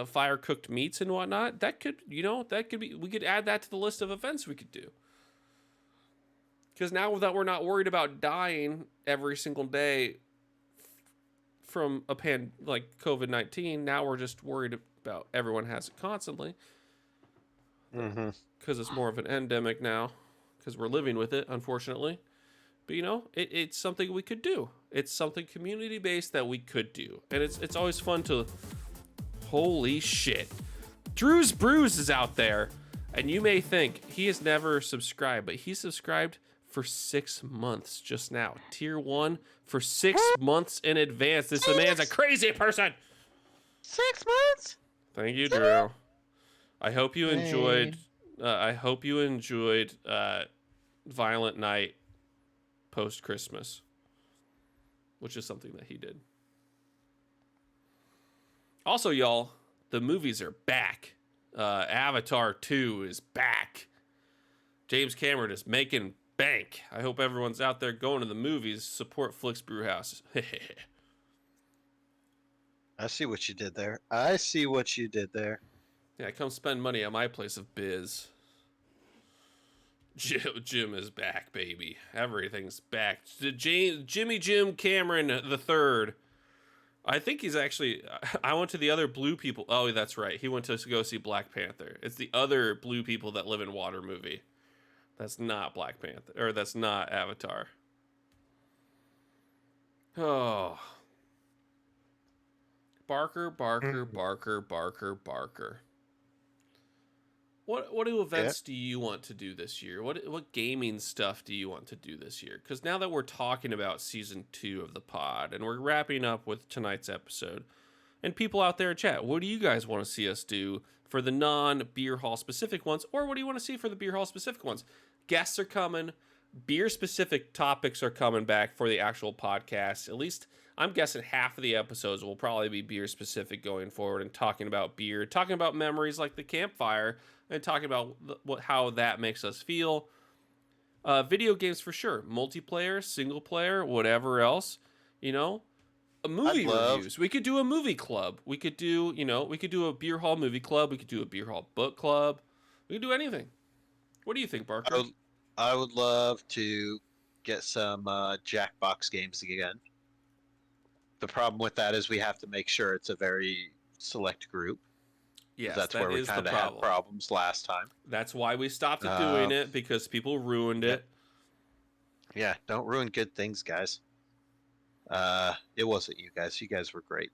fire cooked meats and whatnot. That could be, we could add that to the list of events we could do. Because now that we're not worried about dying every single day from a like COVID-19, now we're just worried about everyone has it constantly. Because it's more of an endemic now. Because we're living with it, unfortunately. But it's something we could do. It's something community-based that we could do. And it's always fun to... Holy shit. Drew's Brews is out there. And you may think he has never subscribed, but he subscribed for 6 months just now. Tier 1 for 6 months in advance. This man's a crazy person. 6 months? Thank you, Drew. I hope you Hey. enjoyed. I hope you enjoyed Violent Night post Christmas, which is something that he did. Also, y'all, the movies are back. Avatar 2 is back. James Cameron is making bank. I hope everyone's out there going to the movies. Support Flicks Brewhouse. I see what you did there. I see what you did there. Yeah, come spend money at my place of biz. Jim is back, baby. Everything's back. Jimmy Jim Cameron the third. I think he's actually. I went to the other blue people. Oh, that's right. He went to go see Black Panther. It's the other blue people that live in water movie. That's not Black Panther, or that's not Avatar. Oh, Barker, Barker, Barker, Barker, Barker. What events do you want to do this year? What gaming stuff do you want to do this year? Because now that we're talking about season 2 of the pod and we're wrapping up with tonight's episode, and people out there in chat, what do you guys want to see us do for the non-beer hall specific ones, or what do you want to see for the beer hall specific ones? Guests are coming, beer specific topics are coming back for the actual podcast. At least I'm guessing half of the episodes will probably be beer specific going forward and talking about beer, talking about memories like the campfire, and talking about how that makes us feel. Video games for sure, multiplayer, single player, whatever else, you know. Movie reviews. We could do a movie club. We could do, we could do a beer hall movie club. We could do a beer hall book club. We could do anything. What do you think, Barker? I would love to get some Jackbox games again. The problem with that is we have to make sure it's a very select group. Yes, that's where we kind of had problems last time. That's why we stopped doing it, because people ruined it. Yeah, don't ruin good things, guys. It wasn't you guys. You guys were great.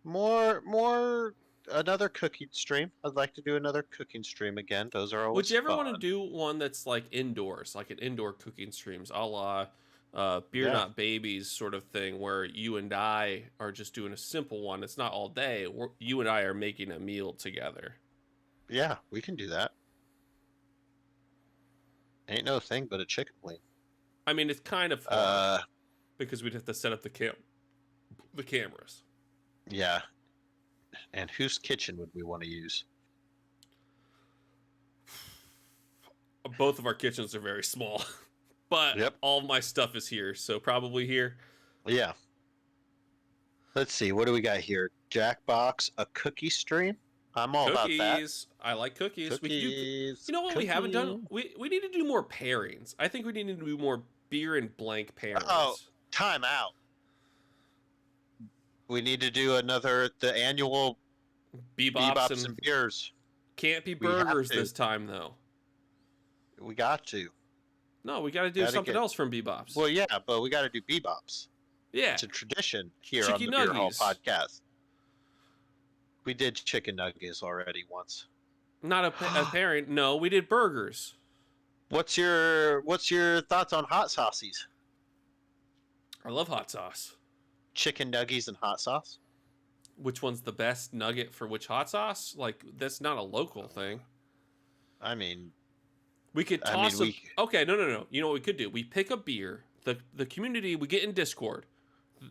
More another cooking stream. I'd like to do another cooking stream again. Those are always Would you ever fun. want to do one that's like indoors, like an indoor cooking streams, a la Beer Not Babies sort of thing, where you and I are just doing a simple one. It's not all day. You and I are making a meal together. Yeah, we can do that. Ain't no thing but a chicken wing. I mean, it's kind of hard because we'd have to set up the cameras. Yeah. And whose kitchen would we want to use? Both of our kitchens are very small, but all of my stuff is here, so probably here. Yeah. Let's see, what do we got here? Jackbox, a cookie stream? I'm all about that. I like cookies. You know what we haven't done? We need to do more pairings. I think we need to do more beer and blank pairings. Oh, time out. We need to do the annual Bebops and beers. Can't be burgers this time, though. We got to. No, we got to do something else from Bebops. Well, yeah, but we got to do Bebops. Yeah. It's a tradition here on the Beer Hall podcast. We did chicken nuggets already once. Not a pairing. No, we did burgers. What's your thoughts on hot sauces? I love hot sauce. Chicken nuggets and hot sauce? Which one's the best nugget for which hot sauce? Like, that's not a local thing. I mean, we could toss Okay, no. You know what we could do? We pick a beer. The community, we get in Discord.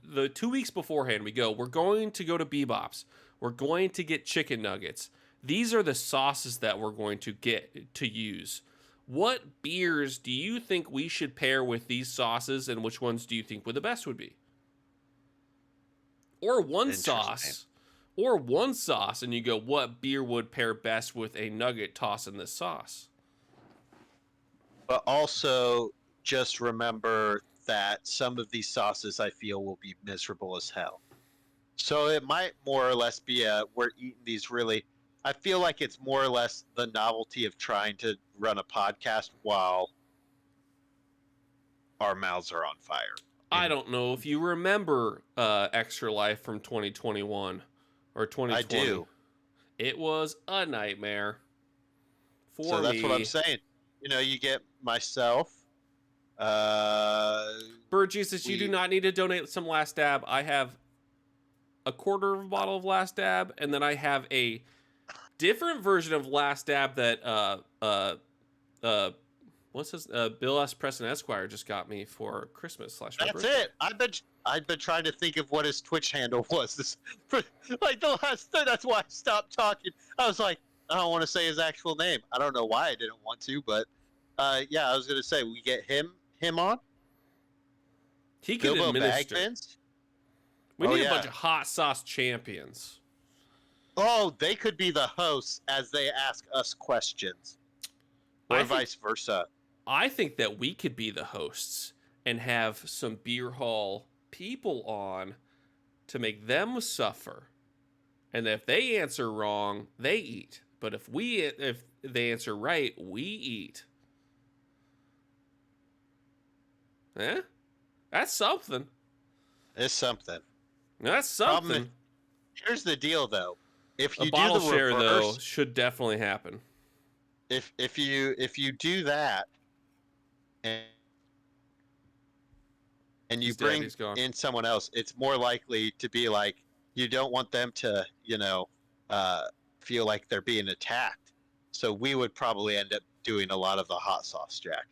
The 2 weeks beforehand, we're going to go to Bebops. We're going to get chicken nuggets. These are the sauces that we're going to get to use. What beers do you think we should pair with these sauces, and which ones do you think the best would be? Or one sauce, and you go, what beer would pair best with a nugget tossed in this sauce? But also, just remember that some of these sauces I feel will be miserable as hell. So it might more or less be we're eating these really. I feel like it's more or less the novelty of trying to run a podcast while our mouths are on fire. I don't know if you remember Extra Life from 2021 or 2020. I do. It was a nightmare for me. So that's what I'm saying. You get myself, Bird Jesus, you do we- not need to donate some Last Dab. I have a quarter of a bottle of Last Dab, and then I have a different version of Last Dab that what's his Bill S. Preston Esquire just got me for Christmas / my That's birthday. it. I've been trying to think of what his Twitch handle was. This like the last thing. That's why I stopped talking. I was like, I don't want to say his actual name. I don't know why I didn't want to, but yeah, I was gonna say we get him on He could Bilbo administer. Baggins. We Oh, need a yeah. bunch of hot sauce champions. Oh, they could be the hosts as they ask us questions, or I think- vice versa. I think that we could be the hosts and have some beer hall people on to make them suffer. And if they answer wrong, they eat. But if they answer right, we eat. Eh? That's something. It's something. That's Problem something. Here's the deal, though. If A you do bottle the share though reverse, should definitely happen. if you do that, and you He's dead, bring he's gone. in someone else, it's more likely to be like you don't want them to, feel like they're being attacked. So we would probably end up doing a lot of the hot sauce, Jack.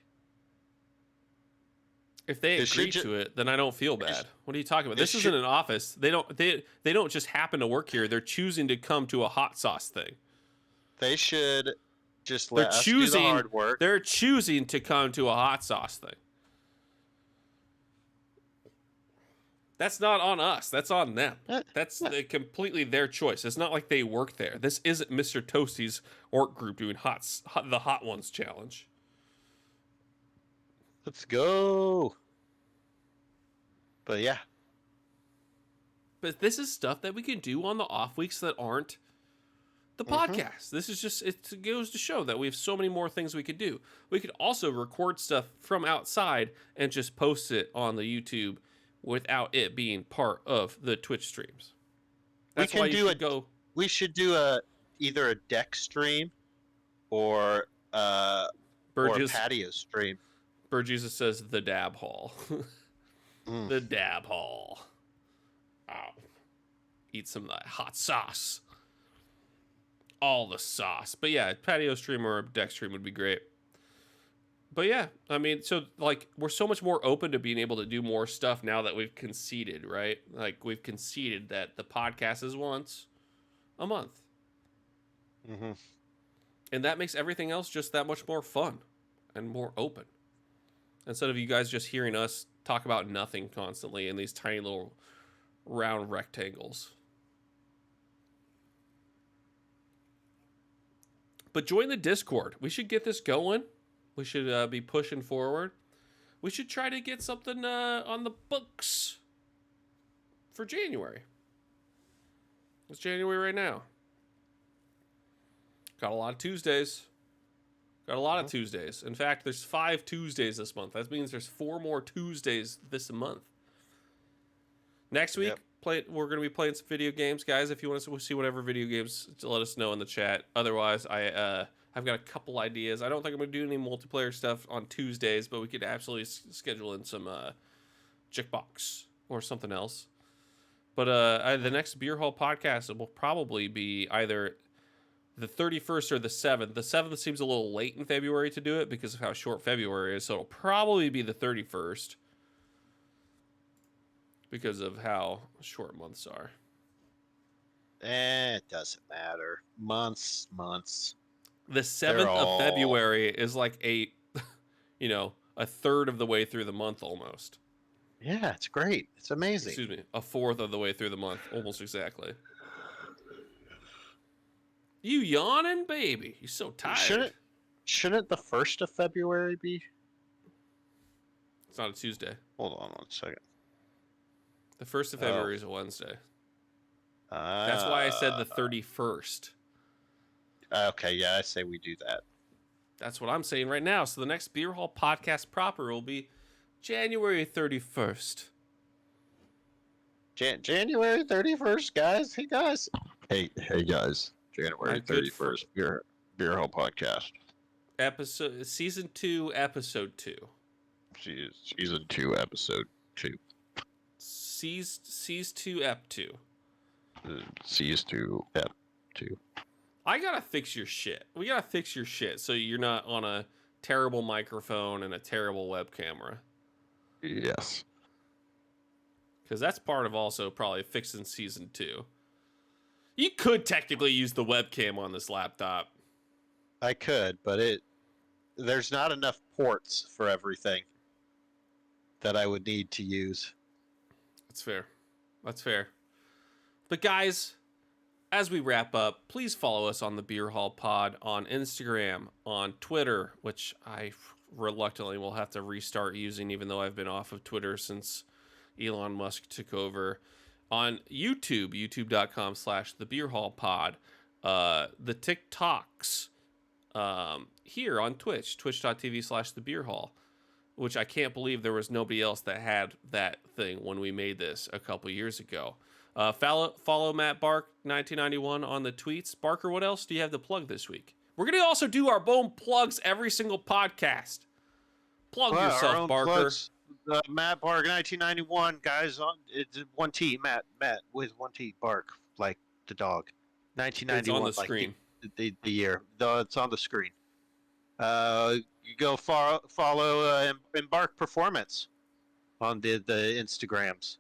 If they It should agree ju- to it, then I don't feel bad. What are you talking about? it This isn't should- an office. They don't just happen to work here. They're choosing to come to a hot sauce thing. They should just They're let us do choosing- the hard work. They're choosing to come to a hot sauce thing. That's not on us. That's on them. That's completely their choice. It's not like they work there. This isn't Mr. Toasty's orc group doing the Hot Ones challenge. Let's go. But yeah, But this is stuff that we can do on the off weeks that aren't the podcast. This is just, it goes to show that we have so many more things we could do. We could also record stuff from outside and just post it on the YouTube without it being part of the Twitch streams. That's can why you do should go. we should do either a deck stream or a Burgess patio stream. Burgess says the dab hall. Mm. The dab hall. Oh. Eat some of that hot sauce. All the sauce. But yeah, patio stream or deck stream would be great. But yeah, I mean, so like we're so much more open to being able to do more stuff now that we've conceded, right? Like we've conceded that the podcast is once a month. Mm-hmm. And that makes everything else just that much more fun and more open. Instead of you guys just hearing us talk about nothing constantly in these tiny little round rectangles. But join the Discord. We should get this going. We should be pushing forward. We should try to get something on the books for January. It's January right now. Got a lot of Tuesdays. Got a lot of Tuesdays. In fact, there's 5 Tuesdays this month. That means there's 4 more Tuesdays this month. Next week, we're going to be playing some video games, guys. If you want to see whatever video games, let us know in the chat. Otherwise, I've got a couple ideas. I don't think I'm going to do any multiplayer stuff on Tuesdays, but we could absolutely schedule in some Chickbox or something else. But the next Beer Hall podcast will probably be either the 31st or the 7th. The 7th seems a little late in February to do it because of how short February is, so it'll probably be the 31st because of how short months are. It doesn't matter. Months. The 7th of February is like a third of the way through the month almost. Yeah, it's great. It's amazing. Excuse me, a fourth of the way through the month, almost exactly. You yawning, baby? You're so tired. Shouldn't the 1st of February be? It's not a Tuesday. Hold on 1 second. The 1st of February is a Wednesday. Uh, That's why I said the 31st. Okay, yeah, I say we do that. That's what I'm saying right now. So the next Beer Hall podcast proper will be January 31st. January 31st, guys. Hey, guys. Hey, guys. January My good 31st, Beer Hall podcast. Season 2, episode 2. Season 2, episode 2. Seas 2 Ep 2. Season 2, Ep 2. I gotta fix your shit. We gotta fix your shit so you're not on a terrible microphone and a terrible web camera. Yes. Because that's part of also probably fixing season 2. You could technically use the webcam on this laptop. I could, but there's not enough ports for everything that I would need to use. That's fair. That's fair. But guys, as we wrap up, please follow us on the Beer Hall Pod on Instagram, on Twitter, which I reluctantly will have to restart using, even though I've been off of Twitter since Elon Musk took over. On YouTube, youtube.com/thebeerhallpod. The TikToks here on Twitch, twitch.tv/thebeerhall, which I can't believe there was nobody else that had that thing when we made this a couple years ago. Follow Matt Bark 1991 on the tweets. Barker, what else do you have to plug this week? We're going to also do our own plugs every single podcast. Plug yourself, Barker. Plugs, Matt Bark 1991, guys. It's one T. Matt with one T. Bark, like the dog. 1991. It's on the screen. The year. It's on the screen. You go follow Embark Performance on the Instagrams.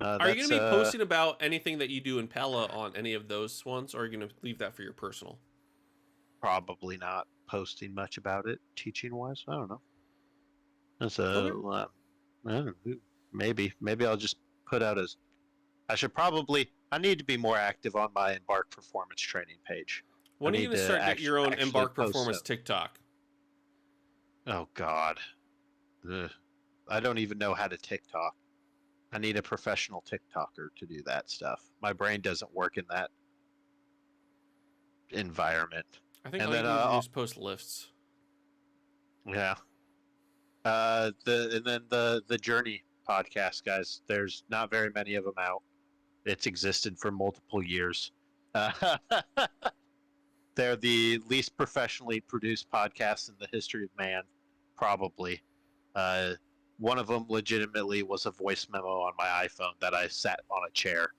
Are you going to be posting about anything that you do in Pella on any of those ones, or are you going to leave that for your personal? Probably not posting much about it, teaching-wise. I don't know. That's maybe I'll just put out as. I need to be more active on my Embark Performance training page. When are you going to start your own Embark Performance TikTok? Oh, God. Ugh. I don't even know how to TikTok. I need a professional TikToker to do that stuff. My brain doesn't work in that environment. I think I'll just post lifts. Yeah. The Journey podcast, guys. There's not very many of them out. It's existed for multiple years. They're the least professionally produced podcast in the history of man, probably. One of them legitimately was a voice memo on my iPhone that I sat on a chair,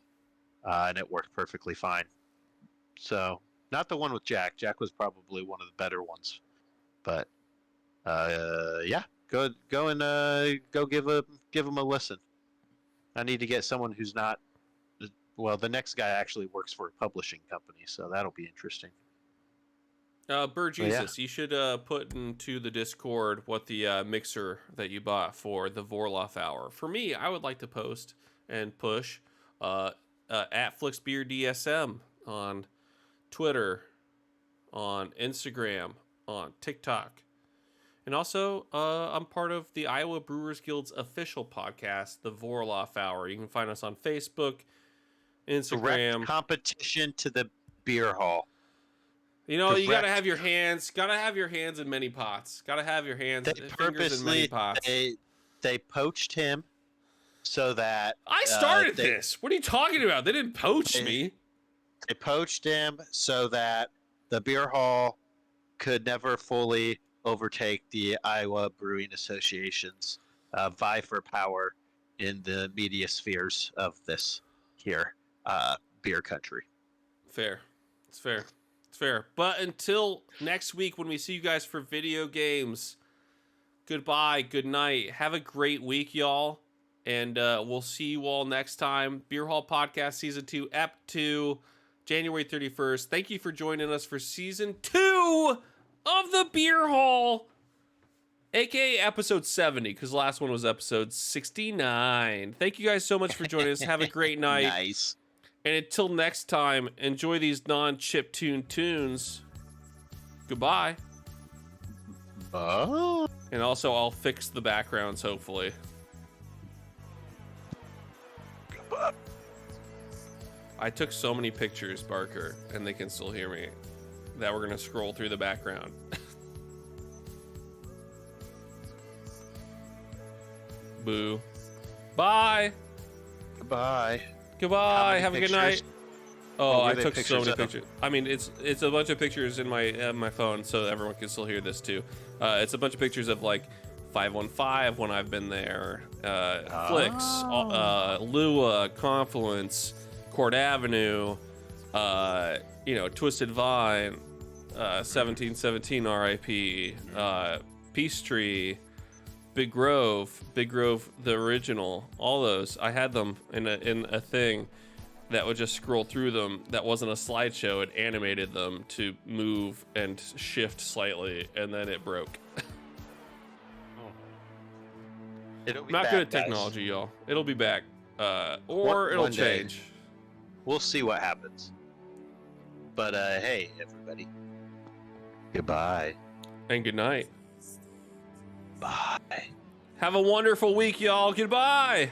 and it worked perfectly fine. So, not the one with Jack. Jack was probably one of the better ones. But, yeah, go and go give him a listen. I need to get someone who's not. Well, the next guy actually works for a publishing company, so that'll be interesting. Bird Jesus, you should put into the Discord what the mixer that you bought for the Vorloff Hour. For me, I would like to post and push at FlixBeerDSM on Twitter, on Instagram, on TikTok. And also, I'm part of the Iowa Brewers Guild's official podcast, the Vorloff Hour. You can find us on Facebook, Instagram. Direct competition to the Beer Hall. You know, you gotta have your hands in many pots. Gotta have your fingers in many pots. They poached him so that I started this. What are you talking about? They didn't poach me. They poached him so that the Beer Hall could never fully overtake the Iowa Brewing Association's vie for power in the media spheres of this here beer country. Fair. It's fair. It's fair. But until next week when we see you guys for video games, goodbye, good night. Have a great week, y'all. And we'll see you all next time. Beer Hall Podcast Season 2, Ep 2, January 31st. Thank you for joining us for Season 2 of the Beer Hall, a.k.a. Episode 70, because the last one was Episode 69. Thank you guys so much for joining us. Have a great night. Nice. And until next time, enjoy these non-chiptune tunes. Goodbye. And also, I'll fix the backgrounds, hopefully. Goodbye. I took so many pictures, Barker, and they can still hear me, that we're going to scroll through the background. Boo. Bye. Goodbye. Goodbye. Have a good night. Oh, I took so many pictures. I mean, it's a bunch of pictures in my phone, so everyone can still hear this too. It's a bunch of pictures of like 515 when I've been there. Flix, Lua, Confluence, Court Avenue, Twisted Vine, 1717 RIP, Peachtree, Big Grove, the original, all those. I had them in a thing that would just scroll through them. That wasn't a slideshow. It animated them to move and shift slightly, and then it broke. It'll be Not back, good at guys. technology, y'all. It'll be back, or it'll one day. change. We'll see what happens. But hey, everybody. Goodbye. And good night. Bye. Have a wonderful week, y'all. Goodbye.